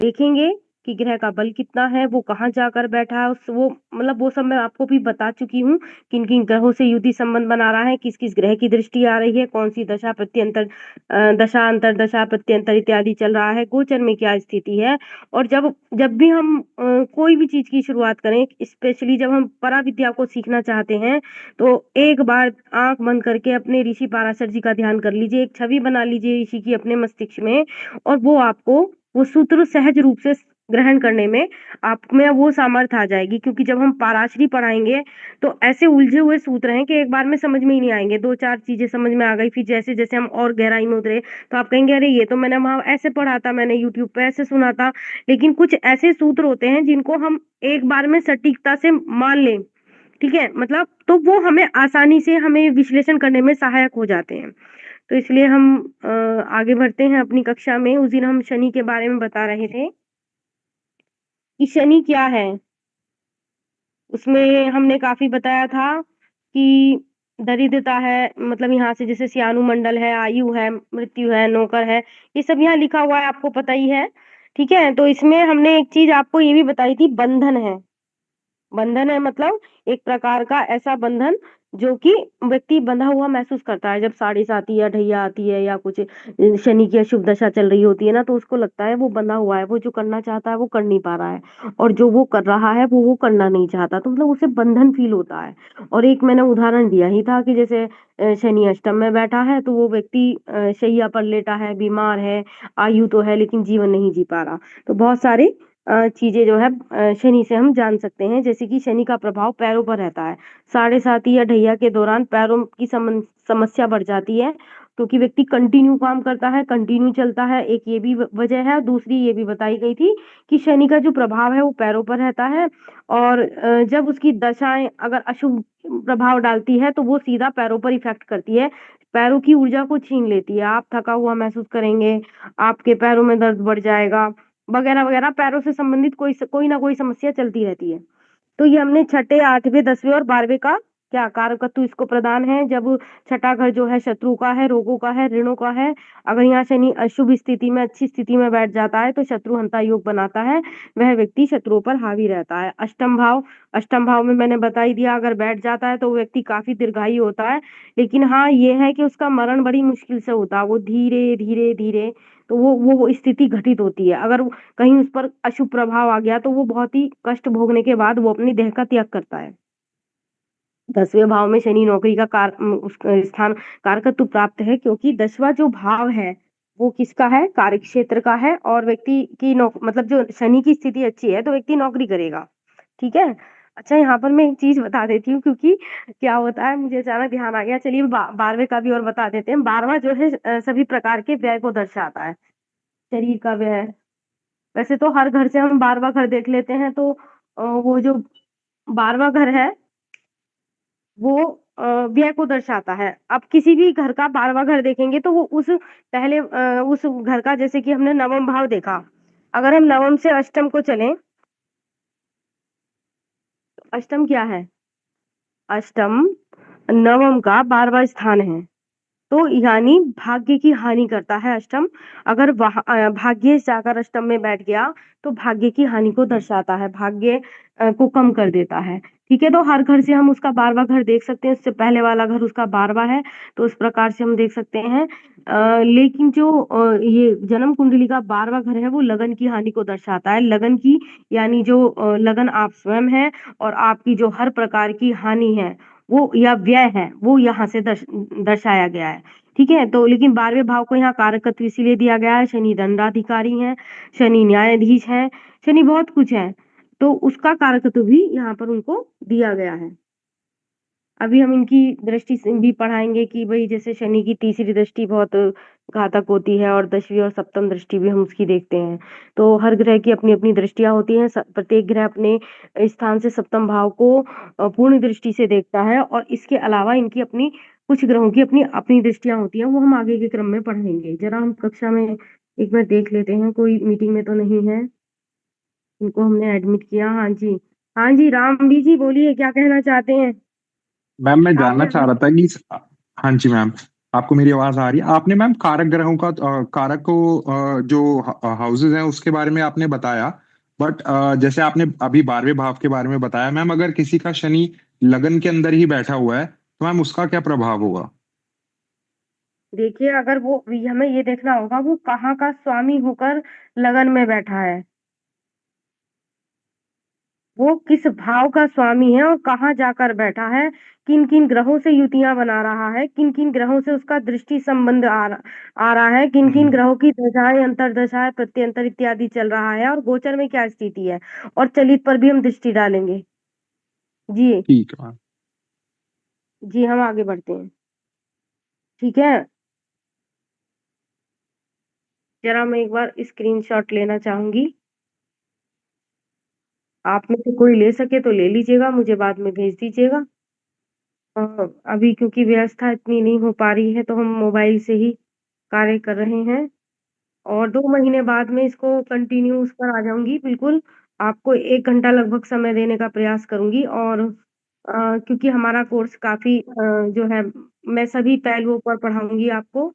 देखेंगे कि ग्रह का बल कितना है, वो कहाँ जाकर बैठा है, उस वो मतलब वो सब मैं आपको भी बता चुकी हूँ, किन-किन ग्रहों से युति संबंध बना रहा है, किस-किस ग्रह की दृष्टि आ रही है, कौन-सी दशा प्रत्यंतर दशा, अंतर्दशा, प्रत्यंतर इत्यादि चल रहा है, गोचर में क्या स्थिति है। और जब जब भी हम कोई भी चीज़ की शुरुआत करें, स्पेशली जब हम पराविद्या को सीखना चाहते हैं, तो एक बार आँख बंद करके अपने ऋषि पाराशर जी का ध्यान कर लीजिए, एक छवि बना लीजिए ऋषि की अपने मस्तिष्क में, और वो आपको वो सूत्र सहज रूप से ग्रहण करने में आप में वो सामर्थ्य आ जाएगी। क्योंकि जब हम पाराशरी पढ़ाएंगे तो ऐसे उलझे हुए सूत्र हैं कि एक बार में समझ में ही नहीं आएंगे। दो चार चीजें समझ में आ गई, फिर जैसे जैसे हम और गहराई में उतरे तो आप कहेंगे अरे ये तो मैंने वहां ऐसे पढ़ा था, मैंने यूट्यूब पे ऐसे सुना था। लेकिन कुछ ऐसे सूत्र होते हैं जिनको हम एक बार में सटीकता से मान लें, ठीक है, मतलब तो वो हमें आसानी से हमें विश्लेषण करने में सहायक हो जाते हैं। तो इसलिए हम आगे बढ़ते हैं अपनी कक्षा में। उस दिन हम शनि के बारे में बता रहे थे कि शनि क्या है। उसमें हमने काफी बताया था कि दरिद्रता है, मतलब यहाँ से जैसे सियानु मंडल है, आयु है, मृत्यु है, नौकर है, ये सब यहाँ लिखा हुआ है, आपको पता ही है। ठीक है, तो इसमें हमने एक चीज आपको ये भी बताई थी, बंधन है। बंधन है मतलब एक प्रकार का ऐसा बंधन जो कि व्यक्ति बंधा हुआ महसूस करता है। जब साढ़े साती या ढैया आती है या कुछ शनि की अशुभ दशा चल रही होती है ना, तो उसको लगता है वो बंधा हुआ है, वो जो करना चाहता है वो कर नहीं पा रहा है, और जो वो कर रहा है वो करना नहीं चाहता, तो मतलब उसे बंधन फील होता है। और एक मैंने उदाहरण दिया ही था कि जैसे शनि अष्टम में बैठा है तो वो व्यक्ति शैया पर लेटा है, बीमार है, आयु तो है लेकिन जीवन नहीं जी पा रहा। तो बहुत सारे चीजें जो है शनि से हम जान सकते हैं, जैसे कि शनि का प्रभाव पैरों पर रहता है। साढ़े साती या ढैया के दौरान पैरों की समस्या बढ़ जाती है, क्योंकि व्यक्ति कंटिन्यू काम करता है, कंटिन्यू चलता है। एक ये भी वजह है, दूसरी ये भी बताई गई थी कि शनि का जो प्रभाव है वो पैरों पर रहता है, और जब उसकी दशाएं अगर अशुभ प्रभाव डालती है तो वो सीधा पैरों पर इफेक्ट करती है, पैरों की ऊर्जा को छीन लेती है। आप थका हुआ महसूस करेंगे, आपके पैरों में दर्द बढ़ जाएगा, वगैरह वगैरह, पैरों से संबंधित कोई ना कोई समस्या चलती रहती है। तो ये हमने छठे, आठवें, 10वें और 12वें का क्या कारकत्व इसको प्रदान है। जब छठा घर जो है शत्रु का है, रोगों का है, ऋणों का है, अगर यहाँ शनि अशुभ स्थिति में, अच्छी स्थिति में बैठ जाता है तो शत्रु हंता योग बनाता है, वह व्यक्ति शत्रुओं पर हावी रहता है। अष्टम भाव में मैंने बता ही दिया, अगर बैठ जाता है तो वो व्यक्ति काफी दीर्घायु होता है, लेकिन हाँ ये है कि उसका मरण बड़ी मुश्किल से होता है, वो धीरे धीरे धीरे, तो वो स्थिति घटित होती है। अगर कहीं उस पर अशुभ प्रभाव आ गया तो वो बहुत ही कष्ट भोगने के बाद वो अपनी देह का त्याग करता है। 10वें भाव में शनि नौकरी का स्थान कारकत्व प्राप्त है, क्योंकि 10वां जो भाव है वो किसका है, कार्य क्षेत्र का है, और व्यक्ति की मतलब जो शनि की स्थिति अच्छी है तो व्यक्ति नौकरी करेगा। ठीक है। अच्छा, यहाँ पर मैं एक चीज बता देती हूँ, क्योंकि क्या होता है मुझे अचानक ध्यान आ गया। चलिए 12वें का भी और बता देते हैं। 12वां जो है सभी प्रकार के व्यय को दर्शाता है, शरीर का व्यय। वैसे तो हर घर से हम 12वां घर देख लेते हैं, तो वो जो 12वां घर है वो व्यय को दर्शाता है। अब किसी भी घर का 12वां घर देखेंगे तो वो उस पहले उस घर का, जैसे कि हमने नवम भाव देखा, अगर हम नवम से अष्टम को चलें, अष्टम क्या है, अष्टम नवम का 12वां स्थान है, तो यानी भाग्य की हानि करता है अष्टम। अगर भाग्य जाकर अष्टम में बैठ गया तो भाग्य की हानि को दर्शाता है, भाग्य को कम कर देता है। ठीक है, तो हर घर से हम उसका 12वां घर देख सकते हैं, उससे पहले वाला घर उसका 12वां है, तो उस प्रकार से हम देख सकते हैं। लेकिन जो ये जन्म कुंडली का 12वां घर है वो लगन की हानि को दर्शाता है। लगन की यानी जो लगन आप स्वयं है, और आपकी जो हर प्रकार की हानि है वो या व्यय है वो यहाँ से दर्शाया गया है। ठीक है, तो लेकिन 12वें भाव को यहाँ कारकत्व इसीलिए दिया गया है, शनि दंडाधिकारी है, शनि न्यायाधीश है, शनि बहुत कुछ है, तो उसका कारकत्व भी यहाँ पर उनको दिया गया है। अभी हम इनकी दृष्टि से भी पढ़ाएंगे कि भाई जैसे शनि की तीसरी दृष्टि बहुत घातक होती है, और 10वीं और सप्तम दृष्टि भी हम उसकी देखते हैं। तो हर ग्रह की अपनी अपनी दृष्टियां होती हैं, प्रत्येक ग्रह अपने स्थान से सप्तम भाव को पूर्ण दृष्टि से देखता है, और इसके अलावा इनकी अपनी कुछ ग्रहों की अपनी अपनी दृष्टियां होती हैं, वो हम आगे के क्रम में पढ़ेंगे। जरा हम कक्षा में एक बार देख लेते हैं, कोई मीटिंग में तो नहीं है, इनको हमने एडमिट किया। हाँ जी, हाँ जी, राम बी जी बोलिए, क्या कहना चाहते हैं मैम मैं आपने जानना चाह अपनी। रहा था कि हाँ जी मैम, आपको मेरी आवाज आ रही है? आपने मैम कारक ग्रहों का कारक को जो हाउसेज हैं उसके बारे में आपने बताया, बट जैसे आपने अभी 12वें भाव के बारे में बताया मैम, अगर किसी का शनि लगन के अंदर ही बैठा हुआ है तो मैम उसका क्या प्रभाव होगा? देखिए, अगर वो हमें ये देखना होगा वो कहाँ का स्वामी होकर लगन में बैठा है, वो किस भाव का स्वामी है और कहाँ जाकर बैठा है, किन किन ग्रहों से युतियां बना रहा है, किन किन ग्रहों से उसका दृष्टि संबंध आ रहा है, किन किन हम्म। ग्रहों की दशाएं अंतर्दशाएं प्रत्यंतर इत्यादि चल रहा है, और गोचर में क्या स्थिति है, और चलित पर भी हम दृष्टि डालेंगे। जी। ठीक है मैम। जी, हम आगे बढ़ते हैं। ठीक है, जरा मैं एक बार स्क्रीनशॉट लेना चाहूंगी। आप में से कोई ले सके तो ले लीजिएगा, मुझे बाद में भेज दीजिएगा। अ, अभी क्योंकि व्यवस्था इतनी नहीं हो पा रही है तो हम मोबाइल से ही कार्य कर रहे हैं, और 2 महीने बाद में इसको कंटिन्यू उस पर आ जाऊंगी बिल्कुल। आपको 1 घंटा लगभग समय देने का प्रयास करूंगी, और क्योंकि हमारा कोर्स काफी जो है, मैं सभी पहलुओं पर पढ़ाऊंगी आपको।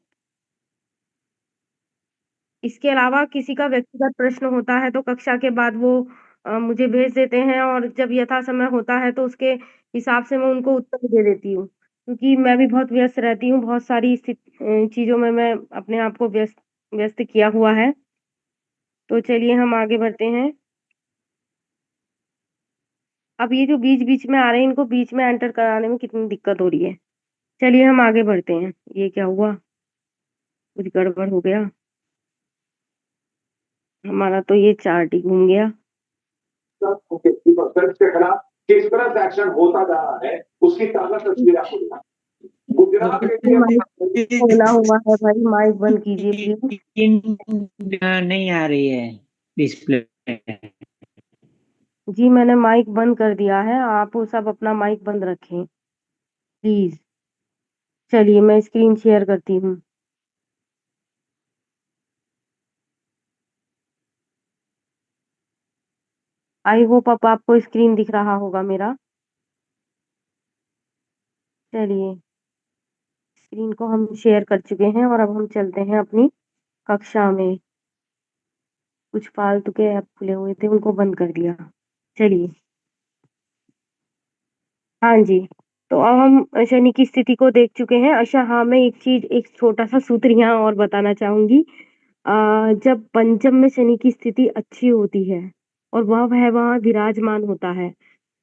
इसके अलावा किसी का व्यक्तिगत प्रश्न होता है तो कक्षा के बाद वो मुझे भेज देते हैं, और जब यथा समय होता है तो उसके हिसाब से मैं उनको उत्तर दे देती हूँ, क्योंकि मैं भी बहुत व्यस्त रहती हूँ, बहुत सारी चीजों में मैं अपने आप को व्यस्त व्यस्त किया हुआ है। तो चलिए हम आगे बढ़ते हैं। अब ये जो बीच बीच में आ रहे हैं, इनको बीच में एंटर कराने में कितनी दिक्कत हो रही है। चलिए हम आगे बढ़ते हैं। ये क्या हुआ, कुछ गड़बड़ हो गया, हमारा तो ये चार्ट ही घूम गया। के खिलाफ किस तरह से एक्शन होता जा रहा है, उसकी ताजा तस्वीर आपको दिखा। गुजरात में माइक खोला हुआ है भाई, माइक बंद कीजिए प्लीज। नहीं आ रही है डिस्प्ले। जी, मैंने माइक बंद कर दिया है, आप वो सब अपना माइक बंद रखें प्लीज। चलिए मैं स्क्रीन शेयर करती हूँ। आई होप अब आपको स्क्रीन दिख रहा होगा मेरा। चलिए, स्क्रीन को हम शेयर कर चुके हैं, और अब हम चलते हैं अपनी कक्षा में। कुछ फालतू के ऐप खुले हुए थे, उनको बंद कर दिया। चलिए, हाँ जी। तो अब हम शनि की स्थिति को देख चुके हैं। अच्छा हाँ, मैं एक चीज, एक छोटा सा सूत्र यहाँ और बताना चाहूंगी। जब पंचम में शनि की स्थिति अच्छी होती है और वह वहाँ विराजमान होता है,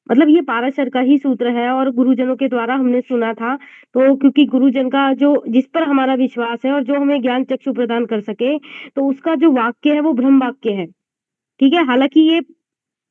मतलब ये पाराशर का ही सूत्र है और गुरुजनों के द्वारा हमने सुना था। तो क्योंकि गुरुजन का जो, जिस पर हमारा विश्वास है और जो हमें ज्ञान चक्षु प्रदान कर सके, तो उसका जो वाक्य है वो ब्रह्म वाक्य है। ठीक है, हालांकि ये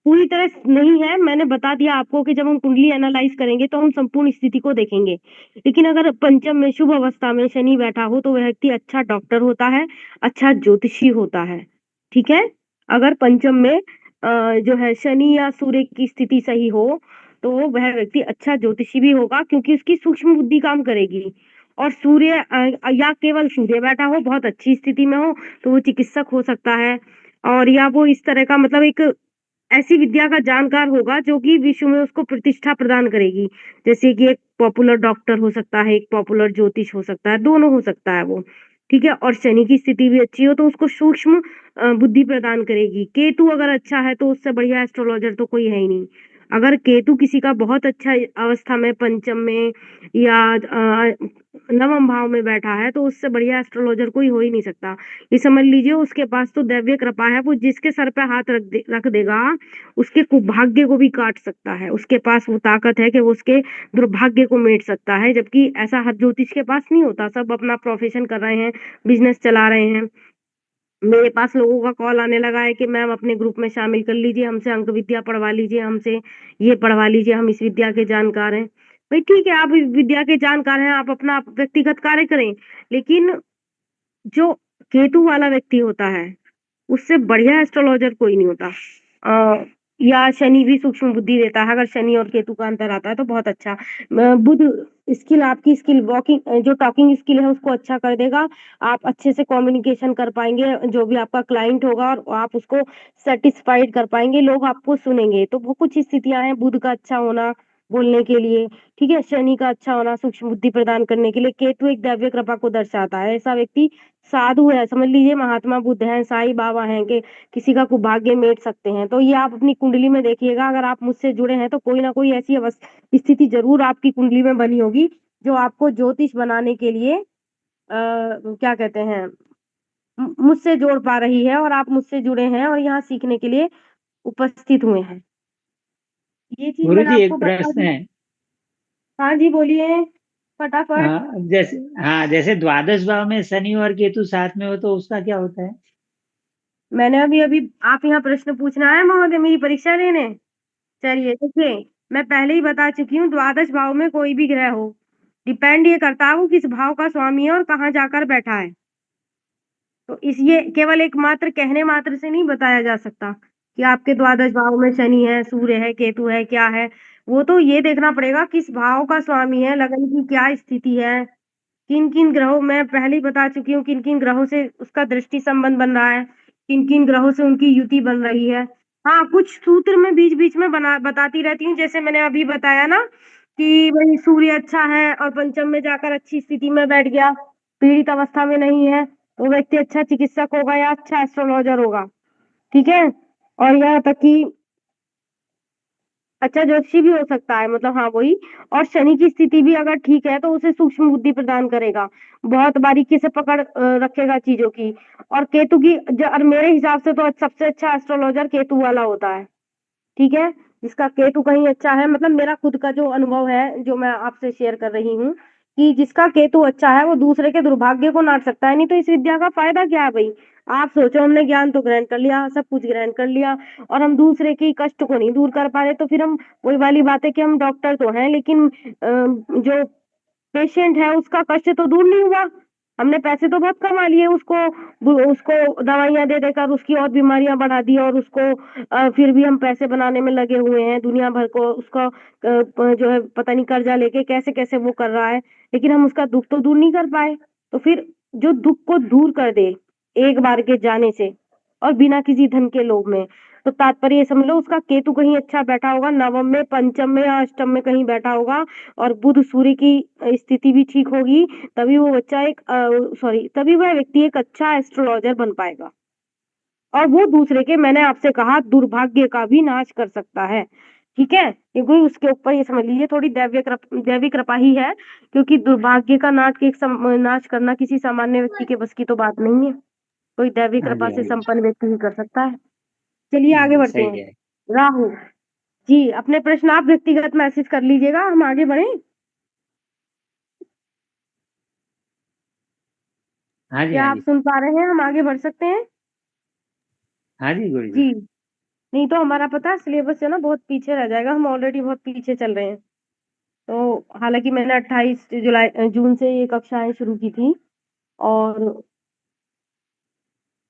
पूरी तरह नहीं है, मैंने बता दिया आपको कि जब हम कुंडली एनालाइज करेंगे तो हम संपूर्ण स्थिति को देखेंगे। लेकिन अगर पंचम में शुभ अवस्था में शनि बैठा हो तो वह व्यक्ति अच्छा डॉक्टर होता है, अच्छा ज्योतिषी होता है। ठीक है, अगर पंचम में जो है शनि या सूर्य की स्थिति सही हो तो वह व्यक्ति अच्छा ज्योतिषी भी होगा, क्योंकि उसकी सूक्ष्म बुद्धि काम करेगी। और सूर्य या केवल सूर्य बैठा हो, बहुत अच्छी स्थिति में हो, तो वो चिकित्सक हो सकता है। और या वो इस तरह का, मतलब एक ऐसी विद्या का जानकार होगा जो कि विश्व में उसको प्रतिष्ठा प्रदान करेगी। जैसे कि एक पॉपुलर डॉक्टर हो सकता है, एक पॉपुलर ज्योतिष हो सकता है, दोनों हो सकता है वो। ठीक है, और शनि की स्थिति भी अच्छी हो तो उसको सूक्ष्म बुद्धि प्रदान करेगी। केतु अगर अच्छा है तो उससे बढ़िया एस्ट्रोलॉजर तो कोई है ही नहीं। अगर केतु किसी का बहुत अच्छा अवस्था में पंचम में या नवम भाव में बैठा है तो उससे बढ़िया एस्ट्रोलॉजर कोई हो ही नहीं सकता। ये समझ लीजिए उसके पास तो दैवीय कृपा है, वो जिसके सर पे हाथ रख देगा उसके कुभाग्य को भी काट सकता है। उसके पास वो ताकत है कि वो उसके दुर्भाग्य को मेट सकता है, जबकि ऐसा हर ज्योतिष के पास नहीं होता। सब अपना प्रोफेशन कर रहे हैं, बिजनेस चला रहे हैं। मेरे पास लोगों का कॉल आने लगा है कि मैम अपने ग्रुप में शामिल कर लीजिए, हमसे अंक विद्या पढ़वा लीजिए, हमसे ये पढ़वा लीजिए, हम इस विद्या के जानकार हैं। भाई ठीक है, आप इस विद्या के जानकार हैं, आप अपना व्यक्तिगत कार्य करें, लेकिन जो केतु वाला व्यक्ति होता है उससे बढ़िया एस्ट्रोलॉजर कोई नहीं होता। या शनि भी सूक्ष्म बुद्धि देता है, अगर शनि और केतु का अंतर आता है तो बहुत अच्छा। बुध स्किल, आपकी स्किल वॉकिंग जो टॉकिंग स्किल है उसको अच्छा कर देगा। आप अच्छे से कम्युनिकेशन कर पाएंगे, जो भी आपका क्लाइंट होगा, और आप उसको सेटिस्फाइड कर पाएंगे, लोग आपको सुनेंगे। तो वो कुछ स्थितियां हैं बुध का अच्छा होना। बोलने के लिए, ठीक है। शनि का अच्छा होना सूक्ष्म बुद्धि प्रदान करने के लिए। केतु एक दैवीय कृपा को दर्शाता है। ऐसा व्यक्ति साधु है, समझ लीजिए महात्मा बुद्ध हैं, साईं बाबा हैं, कि किसी का कुभाग्य मेट सकते हैं। तो ये आप अपनी कुंडली में देखिएगा, अगर आप मुझसे जुड़े हैं तो कोई ना कोई ऐसी स्थिति जरूर आपकी कुंडली में बनी होगी जो आपको ज्योतिष बनाने के लिए क्या कहते हैं, मुझसे जोड़ पा रही है, और आप मुझसे जुड़े हैं और यहाँ सीखने के लिए उपस्थित हुए हैं। ये चीज गुरु मैंने जी, आपको एक बता प्रश्न दी। है। हाँ जी, बोलिए फटाफट। जैसे, हाँ, जैसे द्वादश भाव में शनि और केतु साथ में हो तो उसका क्या होता है? मैंने अभी अभी आप यहाँ प्रश्न पूछना है महोदय, मेरी परीक्षा लेने? चलिए देखिए, मैं पहले ही बता चुकी हूँ, द्वादश भाव में कोई भी ग्रह हो, डिपेंड ये करता है वो किस भाव का स्वामी है और कहाँ जाकर बैठा है। तो इस ये केवल एक मात्र कहने मात्र से नहीं बताया जा सकता कि आपके द्वादश भाव में शनि है, सूर्य है, केतु है, क्या है। वो तो ये देखना पड़ेगा किस भाव का स्वामी है, लगन की क्या स्थिति है, किन किन ग्रहों, मैं पहले ही बता चुकी हूँ किन किन ग्रहों से उसका दृष्टि संबंध बन रहा है, किन किन ग्रहों से उनकी युति बन रही है। हाँ, कुछ सूत्र मैं बीच बीच में बना बताती रहती हूँ, जैसे मैंने अभी बताया ना कि भाई सूर्य अच्छा है और पंचम में जाकर अच्छी स्थिति में बैठ गया, पीड़ित अवस्था में नहीं है, तो व्यक्ति अच्छा चिकित्सक होगा या अच्छा एस्ट्रोलॉजर होगा, ठीक है। और यहाँ तक कि अच्छा ज्योतिषी भी हो सकता है, मतलब हाँ वही। और शनि की स्थिति भी अगर ठीक है तो उसे सूक्ष्म बुद्धि प्रदान करेगा, बहुत बारीकी से पकड़ रखेगा चीजों की। और केतु की और मेरे हिसाब से तो सबसे अच्छा एस्ट्रोलॉजर केतु वाला होता है, ठीक है। जिसका केतु कहीं अच्छा है, मतलब मेरा खुद का जो अनुभव है जो मैं आपसे शेयर कर रही हूँ, कि जिसका केतु अच्छा है वो दूसरे के दुर्भाग्य को नाट सकता है। नहीं तो इस विद्या का फायदा क्या है भाई? आप सोचो, हमने ज्ञान तो ग्रहण कर लिया, सब कुछ ग्रहण कर लिया, और हम दूसरे की कष्ट को नहीं दूर कर पा रहे, तो फिर हम, वही वाली बात है कि हम डॉक्टर तो हैं लेकिन जो पेशेंट है उसका कष्ट तो दूर नहीं हुआ। हमने पैसे तो बहुत कमा लिए, उसको उसको दवाइयां दे देकर उसकी और बीमारियां बढ़ा दी, और उसको फिर भी हम पैसे बनाने में लगे हुए हैं, दुनिया भर को उसका जो है पता नहीं कर्जा लेके कैसे कैसे वो कर रहा है, लेकिन हम उसका दुख तो दूर नहीं कर पाए। तो फिर जो दुख को दूर कर दे एक बार के जाने से और बिना किसी धन के लोभ में, तो तात्पर्य ये समझ लो उसका केतु कहीं अच्छा बैठा होगा, नवम में, पंचम में या अष्टम में कहीं बैठा होगा, और बुध सूर्य की स्थिति भी ठीक होगी, तभी वो बच्चा एक सॉरी तभी वह व्यक्ति एक अच्छा एस्ट्रोलॉजर बन पाएगा, और वो दूसरे के, मैंने आपसे कहा, दुर्भाग्य का भी नाश कर सकता है, ठीक है। ये कोई उसके ऊपर ये समझ लीजिए थोड़ी दैवी कृपा ही है, क्योंकि दुर्भाग्य का नाश करना किसी सामान्य व्यक्ति के बस की तो बात नहीं है, कोई दैवी हाँ कृपा जी, हाँ से जी। संपन्न व्यक्ति ही कर सकता है। चलिए हाँ आगे जी, बढ़ते सही हैं। है। राहु जी, अपने प्रश्न आप व्यक्तिगत मैसेज कर लीजिएगा, हम आगे बढ़े। हाँ जी, क्या हाँ आप जी। सुन पा रहे हैं? हम आगे बढ़ सकते हैं? हाँ जी, गुरु जी। जी, नहीं तो हमारा पता है सिलेबस जो है ना बहुत पीछे रह जाएगा, हम ऑलरेडी बहुत पीछे चल रहे हैं। तो हालांकि मैंने 28 जुलाई जून से ये कक्षाएं शुरू की थी, और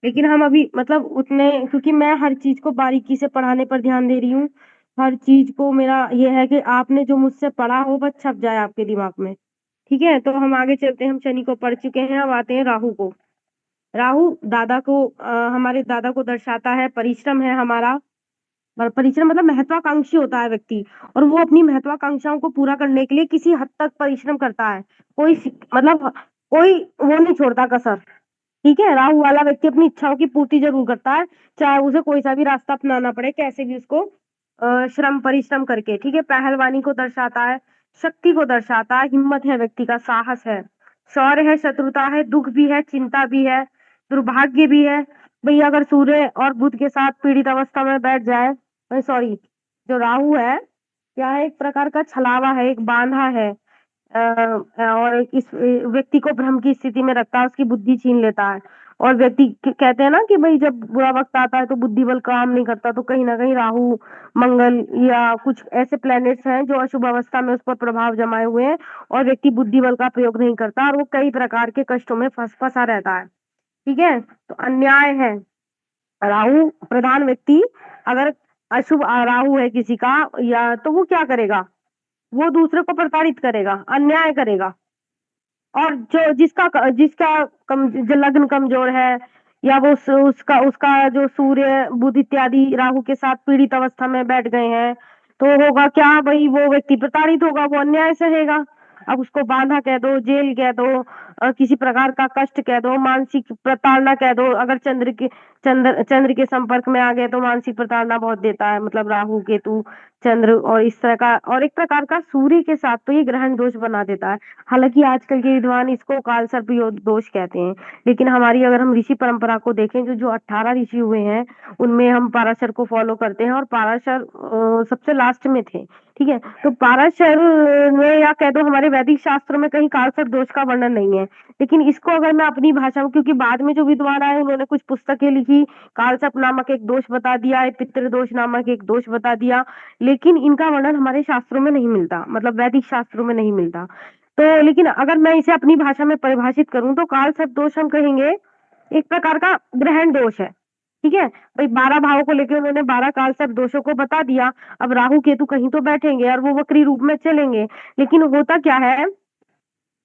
लेकिन हम अभी मतलब उतने, क्योंकि मैं हर चीज को बारीकी से पढ़ाने पर ध्यान दे रही हूँ, हर चीज को मेरा ये है कि आपने जो मुझसे पढ़ा हो बस छप जाए आपके दिमाग में, ठीक है। तो हम आगे चलते हैं, हम शनि को पढ़ चुके हैं, अब आते हैं राहु को। राहु दादा को हमारे दादा को दर्शाता है, परिश्रम है हमारा, परिश्रम मतलब महत्वाकांक्षी होता है व्यक्ति, और वो अपनी महत्वाकांक्षाओं को पूरा करने के लिए किसी हद तक परिश्रम करता है, मतलब कोई वो नहीं छोड़ता कसर, ठीक है। राहु वाला व्यक्ति अपनी इच्छाओं की पूर्ति जरूर करता है, चाहे उसे कोई सा भी रास्ता अपनाना पड़े, कैसे भी उसको श्रम परिश्रम करके, ठीक है। पहलवानी को दर्शाता है, शक्ति को दर्शाता है, हिम्मत है व्यक्ति का, साहस है, शौर्य है, शत्रुता है, दुख भी है, चिंता भी है, दुर्भाग्य भी है। भाई अगर सूर्य और बुध के साथ पीड़ित अवस्था में बैठ जाए, सॉरी, जो राहु है क्या है, एक प्रकार का छलावा है, एक बांधा है, और इस व्यक्ति को भ्रम की स्थिति में रखता है, उसकी बुद्धि छीन लेता है। और व्यक्ति कहते हैं ना कि भाई जब बुरा वक्त आता है तो बुद्धि बल काम नहीं करता, तो कहीं ना कहीं राहु, मंगल या कुछ ऐसे प्लैनेट्स हैं जो अशुभ अवस्था में उस पर प्रभाव जमाए हुए हैं, और व्यक्ति बुद्धि बल का प्रयोग नहीं करता, और वो कई प्रकार के कष्टों में फंसा रहता है, ठीक है। तो अन्याय है, राहु प्रधान व्यक्ति अगर अशुभ राहु है किसी का, या तो वो क्या करेगा, वो दूसरे को प्रताड़ित करेगा, अन्याय करेगा। और जो जिसका जिसका जो लग्न कमजोर है, या वो उसका उसका जो सूर्य बुध इत्यादि राहु के साथ पीड़ित अवस्था में बैठ गए हैं, तो होगा क्या, भाई वो व्यक्ति प्रताड़ित होगा, वो अन्याय सहेगा। अब उसको बांधा कह दो, जेल कह दो, किसी प्रकार का कष्ट कह दो, मानसिक प्रताड़ना कह दो। अगर चंद्र के संपर्क में आ गए तो मानसिक प्रताड़ना बहुत देता है, मतलब राहु केतु चंद्र, और इस तरह का, और एक प्रकार का सूर्य के साथ तो ये ग्रहण दोष बना देता है। हालांकि आजकल के विद्वान इसको काल सर्प दोष कहते हैं, लेकिन हमारी अगर हम ऋषि परंपरा को देखें, जो जो 18 ऋषि हुए हैं उनमें हम पाराशर को फॉलो करते हैं, और पाराशर सबसे लास्ट में थे। ठीक है, तो पाराशर में, या कह दो हमारे वैदिक शास्त्रों में, कहीं कालसर्प दोष का वर्णन नहीं है। लेकिन इसको अगर मैं अपनी भाषा में, क्योंकि बाद में जो विद्वान आए उन्होंने कुछ पुस्तकें लिखी, कालसर्प नामक एक दोष बता दिया, पितृ दोष नामक एक दोष बता दिया, लेकिन इनका वर्णन हमारे शास्त्रों में नहीं मिलता, मतलब वैदिक शास्त्रों में नहीं मिलता। तो लेकिन अगर मैं इसे अपनी भाषा में परिभाषित करूं तो कालसर्प दोष हम कहेंगे एक प्रकार का ग्रहण दोष है। ठीक है, भाई 12 भावों को लेकर उन्होंने 12 कालसर्प दोषों को बता दिया। अब राहु केतु कहीं तो बैठेंगे और वो वक्री रूप में चलेंगे, लेकिन होता क्या है,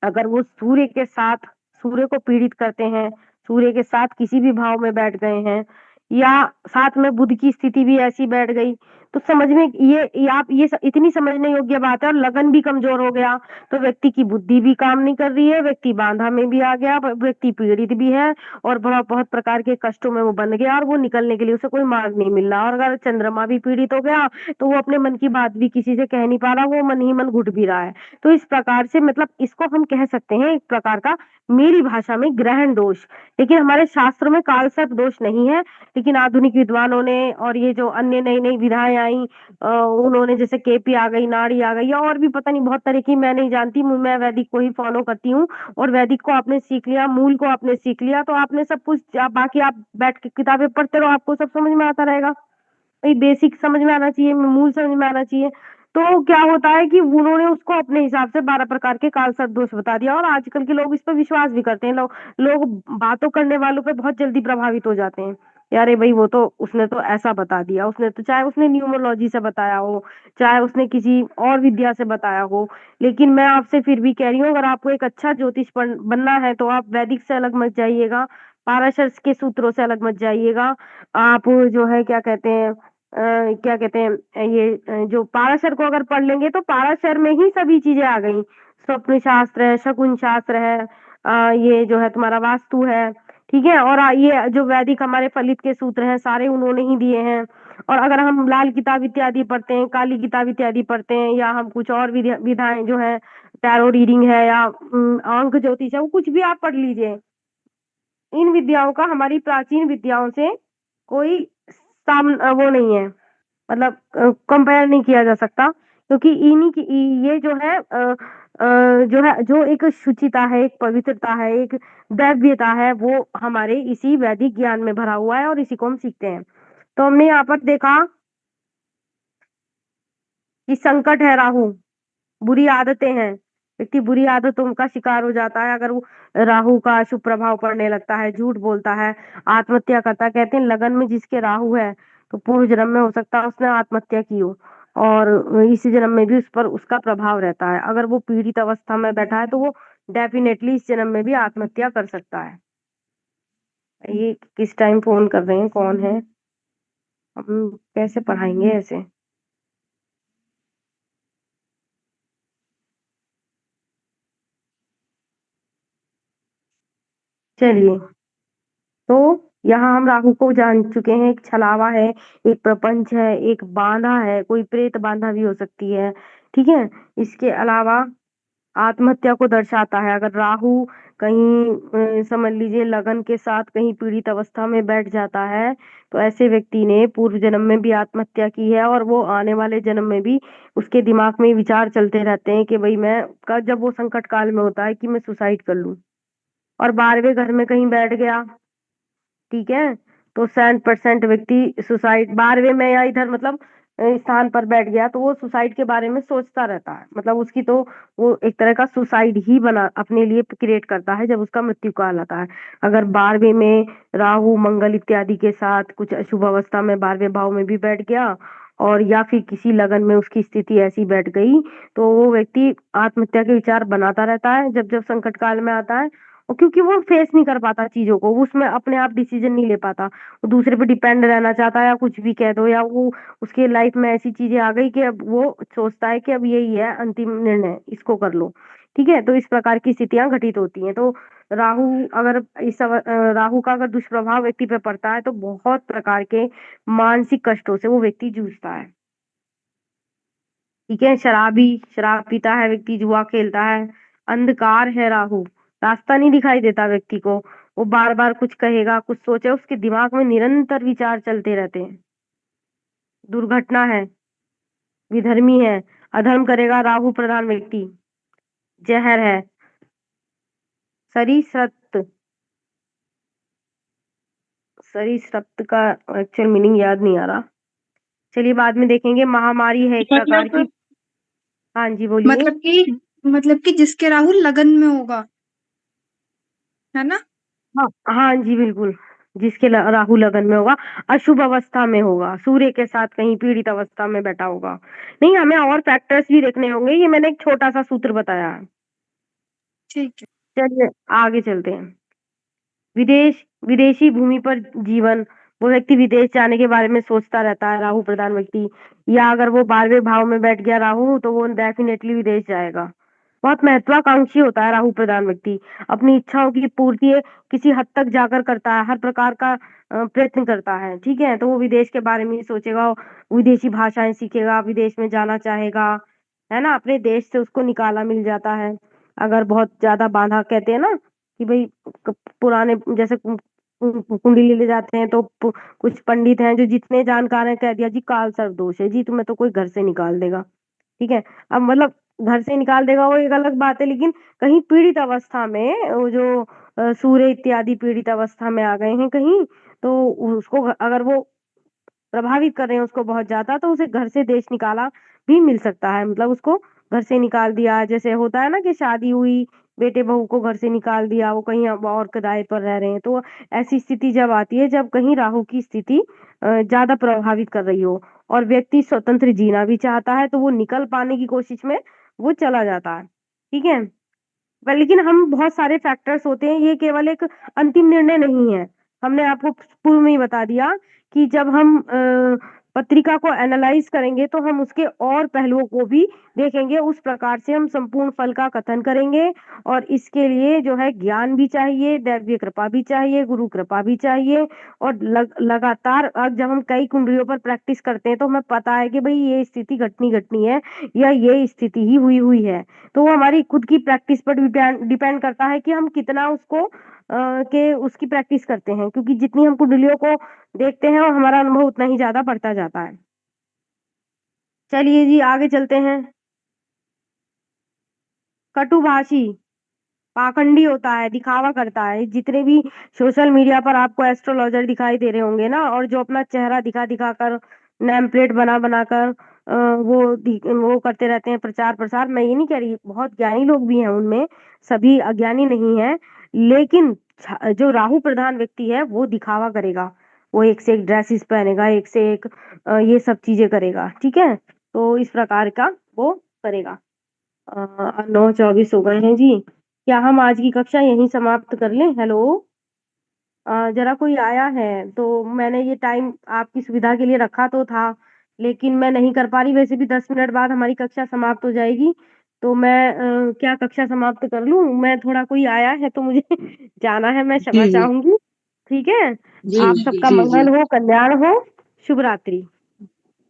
अगर वो सूर्य के साथ, सूर्य को पीड़ित करते हैं, सूर्य के साथ किसी भी भाव में बैठ गए हैं, या साथ में बुध की स्थिति भी ऐसी बैठ गई, तो समझ में ये आप ये इतनी समझने योग्य बात है। और लगन भी कमजोर हो गया तो व्यक्ति की बुद्धि भी काम नहीं कर रही है, व्यक्ति बांधा में भी आ गया, व्यक्ति पीड़ित भी है, और बड़ा बहुत प्रकार के कष्टों में वो बन गया, और वो निकलने के लिए उसे कोई मार्ग नहीं मिल रहा। और अगर चंद्रमा भी पीड़ित हो गया तो वो अपने मन की बात भी किसी से कह नहीं पा रहा, वो मन ही मन घुट भी रहा है। तो इस प्रकार से, मतलब इसको हम कह सकते हैं एक प्रकार का, मेरी भाषा में, ग्रहण दोष। लेकिन हमारे शास्त्र में कालसर्प दोष नहीं है। लेकिन आधुनिक विद्वानों ने, और ये जो अन्य नई नई विधाएं आई, उन्होंने, जैसे केपी आ गई, नाड़ी आ गई, या और भी पता नहीं बहुत तरह की, मैं नहीं जानती, मैं वैदिक को ही फॉलो करती हूँ। और वैदिक को आपने सीख लिया, मूल को आपने सीख लिया, तो आपने सब कुछ, बाकी आप बैठ के किताबें पढ़ते रहो, आपको सब समझ में आता रहेगा। भाई बेसिक समझ में आना चाहिए, मूल समझ में आना चाहिए। तो क्या होता है कि उन्होंने उसको अपने हिसाब से 12 प्रकार के कालसर्प दोष बता दिया, और आजकल के लोग इस पर विश्वास भी करते हैं। लोग बातों करने वालों पे बहुत जल्दी प्रभावित हो जाते हैं। यार भाई वो तो, उसने तो ऐसा बता दिया, उसने तो, चाहे उसने न्यूमरोलॉजी से बताया हो, चाहे उसने किसी और विद्या से बताया हो। लेकिन मैं आपसे फिर भी कह रही हूँ, अगर आपको एक अच्छा ज्योतिष बनना है तो आप वैदिक से अलग मत जाइएगा, पाराशर के सूत्रों से अलग मत जाइएगा। आप जो है क्या कहते हैं, क्या कहते हैं, ये जो पाराशर को अगर पढ़ लेंगे तो पाराशर में ही सभी चीजें आ गई। स्वप्न शास्त्र है, शकुन शास्त्र है, ये जो है तुम्हारा वास्तु है। ठीक है, और ये जो वैदिक हमारे फलित के सूत्र हैं, सारे उन्होंने ही दिए हैं। और अगर हम लाल किताब इत्यादि पढ़ते हैं, काली किताब इत्यादि पढ़ते हैं, या हम कुछ और विधाएं जो है, टैरो रीडिंग है, या अंक ज्योतिष है, वो कुछ भी आप पढ़ लीजिए, इन विद्याओं का हमारी प्राचीन विद्याओं से कोई वो नहीं है, मतलब कंपेयर नहीं किया जा सकता। क्योंकि इन्हीं की, ये जो है जो है, जो एक शुचिता है, एक पवित्रता है, एक दैव्यता है, वो हमारे इसी वैदिक ज्ञान में भरा हुआ है, और इसी को हम सीखते हैं। तो हमने यहाँ पर देखा कि संकट है राहु, बुरी आदतें हैं, व्यक्ति बुरी आदतों का शिकार हो जाता है अगर वो राहु का अशुभ प्रभाव पड़ने लगता है, झूठ बोलता है, आत्महत्या करता है। कहते हैं लगन में जिसके राहु है तो पूर्व जन्म में हो सकता है उसने आत्महत्या की हो, और इसी जन्म में भी उस पर उसका प्रभाव रहता है। अगर वो पीड़ित अवस्था में बैठा है तो वो डेफिनेटली इस जन्म में भी आत्महत्या कर सकता है। ये किस टाइम फोन कर रहे हैं, कौन है, हम कैसे पढ़ाएंगे ऐसे। चलिए, तो यहाँ हम राहु को जान चुके हैं, एक छलावा है, एक प्रपंच है, एक बांधा है, कोई प्रेत बांधा भी हो सकती है। ठीक है, इसके अलावा आत्महत्या को दर्शाता है। अगर राहु कहीं समझ लीजिए लगन के साथ कहीं पीड़ित अवस्था में बैठ जाता है तो ऐसे व्यक्ति ने पूर्व जन्म में भी आत्महत्या की है, और वो आने वाले जन्म में भी उसके दिमाग में विचार चलते रहते हैं कि भाई मैं का, जब वो संकट काल में होता है कि मैं सुसाइड कर लूं। और 12वें घर में कहीं बैठ गया, ठीक है, तो 100% व्यक्ति सुसाइड, 12वें में या इधर, मतलब स्थान पर बैठ गया तो वो सुसाइड के बारे में सोचता रहता है। मतलब उसकी तो, वो एक तरह का सुसाइड ही बना अपने लिए क्रिएट करता है जब उसका मृत्यु काल आता है। अगर 12वें में राहु मंगल इत्यादि के साथ कुछ अशुभ अवस्था में 12वें भाव में भी बैठ गया, और या फिर किसी लगन में उसकी स्थिति ऐसी बैठ गई, तो वो व्यक्ति आत्महत्या के विचार बनाता रहता है जब जब संकट काल में आता है। और क्योंकि वो फेस नहीं कर पाता चीजों को, वो उसमें अपने आप डिसीजन नहीं ले पाता, वो दूसरे पे डिपेंड रहना चाहता है, या कुछ भी कह दो, या वो उसके लाइफ में ऐसी चीजें आ गई कि अब वो सोचता है कि अब यही है अंतिम निर्णय, इसको कर लो। ठीक है, तो इस प्रकार की स्थितियां घटित होती हैं। तो राहु अगर राहु का अगर दुष्प्रभाव व्यक्ति पे पड़ता है तो बहुत प्रकार के मानसिक कष्टों से वो व्यक्ति जूझता है। ठीक है, शराब पीता है व्यक्ति, जुआ खेलता है, अंधकार है राहु, रास्ता नहीं दिखाई देता व्यक्ति को, वो बार बार कुछ कहेगा, कुछ सोचे, उसके दिमाग में निरंतर विचार चलते रहते हैं। दुर्घटना है, विधर्मी है, अधर्म करेगा राहु प्रधान व्यक्ति, जहर है, सरीसृत, सरीसृत का एक्चुअल मीनिंग याद नहीं आ रहा, चलिए बाद में देखेंगे। महामारी है एक प्रकार की। मतलब हाँ जी बोलिए। मतलब कि जिसके राहु लगन में होगा, है ना? हाँ हाँ जी बिल्कुल, जिसके राहु लगन में होगा, अशुभ अवस्था में होगा, सूर्य के साथ कहीं पीड़ित अवस्था में बैठा होगा। नहीं, हमें और फैक्टर्स भी देखने होंगे, ये मैंने एक छोटा सा सूत्र बताया है। ठीक है। चलिए आगे चलते हैं। विदेशी भूमि पर जीवन, वो व्यक्ति विदेश जाने के बारे में सोचता रहता है राहु प्रधान व्यक्ति, या अगर वो 12वें भाव में बैठ गया राहु तो वो डेफिनेटली विदेश जाएगा। बहुत महत्वाकांक्षी होता है राहु प्रधान व्यक्ति, अपनी इच्छाओं की पूर्ति किसी हद तक जाकर करता है, हर प्रकार का प्रयत्न करता है। ठीक है, तो वो विदेश के बारे में ही सोचेगा, विदेशी भाषाएं सीखेगा, विदेश में जाना चाहेगा, है ना, अपने देश से उसको निकाला मिल जाता है। अगर बहुत ज्यादा बांधा, कहते हैं ना कि भाई पुराने जैसे कुंडली ले जाते हैं तो कुछ पंडित हैं जो जितने जानकार हैं कह दिया जी काल सर्प दोष है जी, तुम्हें तो कोई घर से निकाल देगा। ठीक है, अब मतलब घर से निकाल देगा वो एक अलग बात है, लेकिन कहीं पीड़ित अवस्था में वो जो सूर्य इत्यादि पीड़ित अवस्था में आ गए हैं कहीं, तो उसको अगर वो प्रभावित कर रहे हैं उसको बहुत ज्यादा, तो उसे घर से देश निकाला भी मिल सकता है। मतलब उसको घर से निकाल दिया, जैसे होता है ना कि शादी हुई, बेटे बहू को घर से निकाल दिया, वो कहीं अब और किराए पर रह रहे हैं, तो ऐसी स्थिति जब आती है जब कहीं राहु की स्थिति ज्यादा प्रभावित कर रही हो और व्यक्ति स्वतंत्र जीना भी चाहता है, तो वो निकल पाने की कोशिश में वो चला जाता है। ठीक है, लेकिन हम बहुत सारे फैक्टर्स होते हैं, ये केवल एक अंतिम निर्णय नहीं है। हमने आपको पूर्व में ही बता दिया कि जब हम पत्रिका को एनालाइज करेंगे तो हम उसके और पहलुओं को भी देखेंगे, उस प्रकार से हम संपूर्ण फल का कथन करेंगे। और इसके लिए जो है ज्ञान भी चाहिए, दैवीय कृपा भी चाहिए, गुरु कृपा भी चाहिए, और लगातार जब हम कई कुंडलियों पर प्रैक्टिस करते हैं तो हमें पता है कि भाई ये स्थिति घटनी घटनी है या ये स्थिति ही हुई हुई है। तो वो हमारी खुद की प्रैक्टिस पर डिपेंड करता है कि हम कितना उसको के उसकी प्रैक्टिस करते हैं, क्योंकि जितनी हम कुंडलियों को देखते हैं और हमारा अनुभव उतना ही ज्यादा बढ़ता जाता है। चलिए जी आगे चलते हैं। कटुभाषी, पाखंडी होता है, दिखावा करता है। जितने भी सोशल मीडिया पर आपको एस्ट्रोलॉजर दिखाई दे रहे होंगे ना, और जो अपना चेहरा दिखा दिखा कर, नेम प्लेट बना बना कर वो करते रहते हैं प्रचार प्रसार। मैं ये नहीं कह रही, बहुत ज्ञानी लोग भी हैं उनमें, सभी अज्ञानी नहीं है, लेकिन जो राहु प्रधान व्यक्ति है वो दिखावा करेगा, वो एक से एक ड्रेसेस पहनेगा, एक से एक ये सब चीजें करेगा। ठीक है, तो इस प्रकार का वो करेगा। 9:24 हो गए हैं जी, क्या हम आज की कक्षा यहीं समाप्त कर लें? हेलो, जरा कोई आया है, तो मैंने ये टाइम आपकी सुविधा के लिए रखा तो था, लेकिन मैं नहीं कर पा रही। वैसे भी 10 मिनट बाद हमारी कक्षा समाप्त हो जाएगी, तो मैं क्या कक्षा समाप्त कर लूं? मैं थोड़ा, कोई आया है तो मुझे जाना है, मैं क्षमा जी जी चाहूंगी। ठीक है, जी आप सबका जी जी मंगल हो, कल्याण हो, शुभ रात्रि।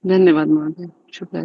धन्यवाद महोदय, शुक्रिया।